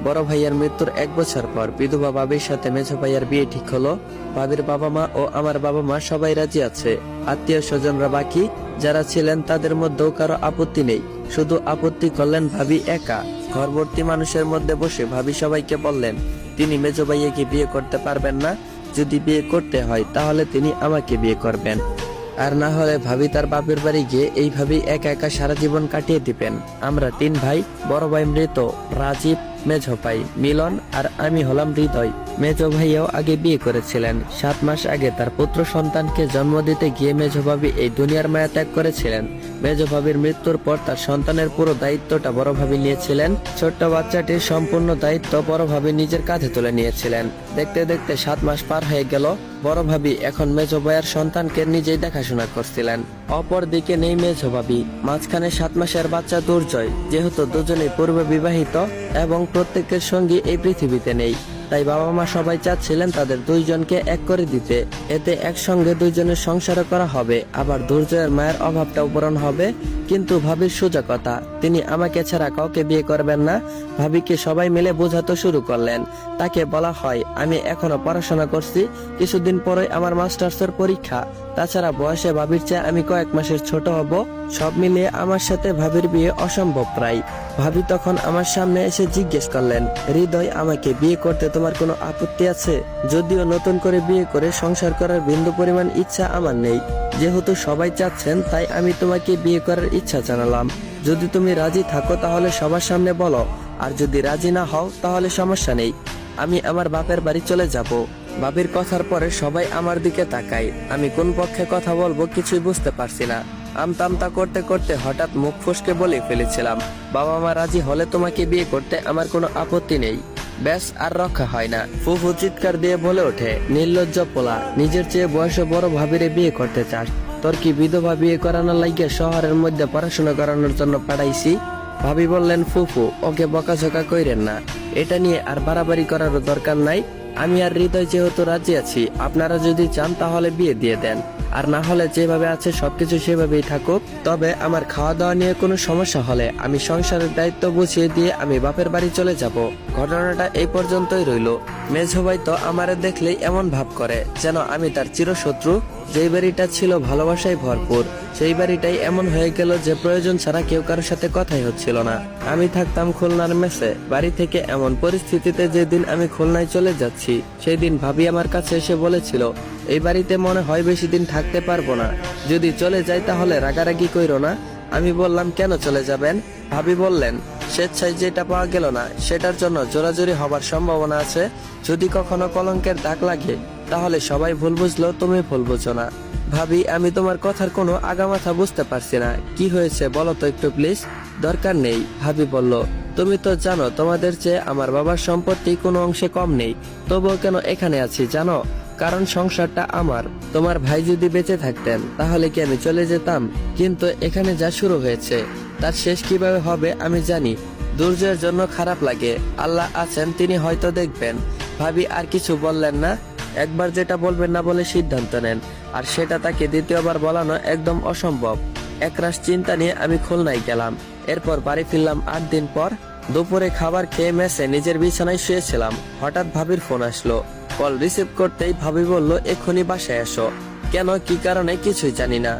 বড় ভাইয়ের মৃত্যুর 1 বছর পর বিধবা ভাবির সাথে মেঝো ভাইয়ের বিয়ে ঠিক হলো। ভাবির বাবা মা ও আমার বাবা মা সবাই রাজি আছে। আত্মীয় স্বজনরা বাকি যারা ছিলেন তাদের মধ্যেও কারো আপত্তি নেই। শুধু আপত্তি করলেন ভাবি একা। ঘরভর্তি মানুষের মধ্যে বসে ভাবি সবাইকে বললেন তিনি মেঝো ভাইয়াকে বিয়ে করতে পারবেন না। যদি বিয়ে করতে হয় তাহলে তিনি আমাকে বিয়ে করবেন, আর না হলে ভাবি তার বাপের বাড়ি গিয়ে এইভাবেই একা একা সারা জীবন কাটিয়ে দিবেন। আমরা 3 ভাই, বড় ভাই মৃত রাজীব, মেঝো ভাই মিলন আর আমি হলাম হৃদয়। মেঝো ভাইয়াও আগে বিয়ে করেছিলেন। 7 মাস আগে তার পুত্র সন্তানকে জন্ম দিতে গিয়ে মেঝো ভাবি এই দুনিয়ার মায়া ত্যাগ করেছিলেন। মেঝো ভাবির মৃত্যুর পর তার সন্তানের পুরো দায়িত্বটা বড় ভাবি নিয়েছিলেন। ছোট্ট বাচ্চাটির সম্পূর্ণ দায়িত্ব বড় ভাবি নিজের কাঁধে তুলে নিয়েছিলেন। দেখতে দেখতে 7 মাস পার হয়ে গেল। বড় ভাবি এখন মেঝো ভাইয়ের সন্তানকে নিজেই দেখাশোনা করছিলেন। অপর দিকে নেই মেঝো ভাবি। মাঝখানে 7 মাসের বাচ্চা দুর্জয়। যেহেতু দুজনেই পূর্ব বিবাহিত এবং প্রত্যেকের সঙ্গী এই পৃথিবীতে নেই, তাই বাবা মা সবাই চাচ্ছিলেন তাদের 2 জনকে এক করে দিতে। এতে একসঙ্গে 2 জনের সংসার করা হবে, আবার দুর্জয়ের মায়ের অভাবটাও পূরণ হবে। কিন্তু ভাবির সোজা কথা, তিনি আমাকে ছাড়া কাউকে বিয়ে করবেন না। ভাবিকে সবাই মিলে বোঝাতে শুরু করলেন। তাকে বলা হয় আমি এখনো পড়াশোনা করছি, কিছুদিন পরেই আমার মাস্টার্সের পরীক্ষা। তাছাড়া বয়সে ভাবির চেয়ে আমি কয়েক মাসের ছোট হব। সব মিলিয়ে আমার সাথে ভাবির বিয়ে অসম্ভব প্রায়। ভাবি তখন আমার সামনে এসে জিজ্ঞেস করলেন হৃদয়, আমাকে বিয়ে করতে তোমার কোনো আপত্তি আছে? যদিও নতুন করে বিয়ে করে সংসার করার বিন্দু পরিমাণ ইচ্ছা আমার নেই। যেহেতু সবাই চাচ্ছেন তাই আমি তোমাকে বিয়ে করার ইচ্ছা জানালাম। যদি তুমি রাজি থাকো তাহলে সবার সামনে বলো, আর যদি রাজি না হও তাহলে সমস্যা নেই, আমি আমার বাপের বাড়ি চলে যাব। ভাবির কথার পরে সবাই আমার দিকে তাকায়। আমি কোন পক্ষে কথা বলবো কিছুই বুঝতে পারছি না। আমতা করতে করতে হঠাৎ মুখ ফসকে বলে ফেলেছিলাম বাবা মা রাজি হলে তোমাকে বিয়ে করতে আমার কোনো আপত্তি নেই। ব্যাস আর রক্ষা হয় না। ফুফু চিৎকার দিয়ে বলে ওঠে নির্লজ্জ পোলা, নিজের চেয়ে বয়সে বড় ভাবিরে বিয়ে করতে চাস? তোর কি বিধবা বিয়ে করানোর লাগিয়ে শহরের মধ্যে পড়াশোনা করানোর জন্য পাঠাইছি? ভাবি বললেন ফুফু, ওকে বকাঝকা কইরেন না, এটা নিয়ে আর বাড়াবাড়ি করারও দরকার নাই। আমি আর হৃদয় যেহেতু রাজি আছি, আপনারা যদি চান তাহলে বিয়ে দিয়ে দেন, আর না হলে যেভাবে আছে সবকিছু সেভাবেই থাকুক। তবে আমার খাওয়া দাওয়া নিয়ে কোনো সমস্যা হলে আমি সংসারের দায়িত্ব বুঝিয়ে দিয়ে আমি বাপের বাড়ি চলে যাব। ঘটনাটা এই পর্যন্তই রইল। মেঝো ভাই তো আমারে দেখলেই এমন ভাব করে যেন আমি তার চিরশত্রু। যেই বাড়িটা ছিল ভালোবাসায় ভরপুর, সেই বাড়িটাই এমন হয়ে গেল যে প্রয়োজন ছাড়া কেউ কারোর সাথে কথাই হচ্ছিল না। আমি থাকতাম খুলনার মেসে। বাড়ি থেকে এমন পরিস্থিতিতে যেদিন আমি খুলনায় চলে যাচ্ছি, সেই দিন ভাবি আমার কাছে এসে বলেছিল এই বাড়িতে মনে হয় বেশি দিন থাকতে পারবো না, যদি চলে যাই তাহলে রাগারাগি কইরো না। আমি বললাম কেন চলে যাবেন? ভাবি বললেন স্বেচ্ছায় যেটা পাওয়া গেল না সেটার জন্য জোরাজুরি হবার সম্ভাবনা আছে। যদি কখনো কলঙ্কের দাগ লাগে তাহলে সবাই ভুল বুঝলো, তুমি ভুল বুঝো না। ভাবি আমি তোমার কথার কোনো আগামাথা বুঝতে পারছি না, কি হয়েছে বলো তো একটু প্লিজ। দরকার নেই, ভাবি বলল, তুমি তো জানো তোমাদের চেয়ে আমার বাবার সম্পত্তি কোনো অংশে কম নেই, তবুও কেন এখানে আছি জানো? কারণ সংসারটা আমার। তোমার ভাই যদি বেঁচে থাকতেন তাহলে কি আমি চলে যেতাম? কিন্তু এখানে যা শুরু হয়েছে তার শেষ কিভাবে হবে আমি জানি। দুর্জয়ের জন্য খারাপ লাগে, আল্লাহ আছেন, তিনি হয়তো দেখবেন। ভাবি আর কিছু বললেন না। একবার যেটা বলবেন না বলে সিদ্ধান্ত নেন, আর সেটা তাকে দ্বিতীয়বার বলানো একদম অসম্ভব। একরাশ চিন্তা নিয়ে আমি খুলনায় গেলাম। এরপর বাড়ি ফিরলাম 8 দিন পর। দুপুরে খাবার খেয়ে মেসে নিজের বিছানায় শুয়েছিলাম। হঠাৎ ভাবির ফোন আসলো। কল রিসিভ করতেই ভাবি বলল এক্ষুনি বাসায় এসো। কেন কি কারণে কিছুই জানি না।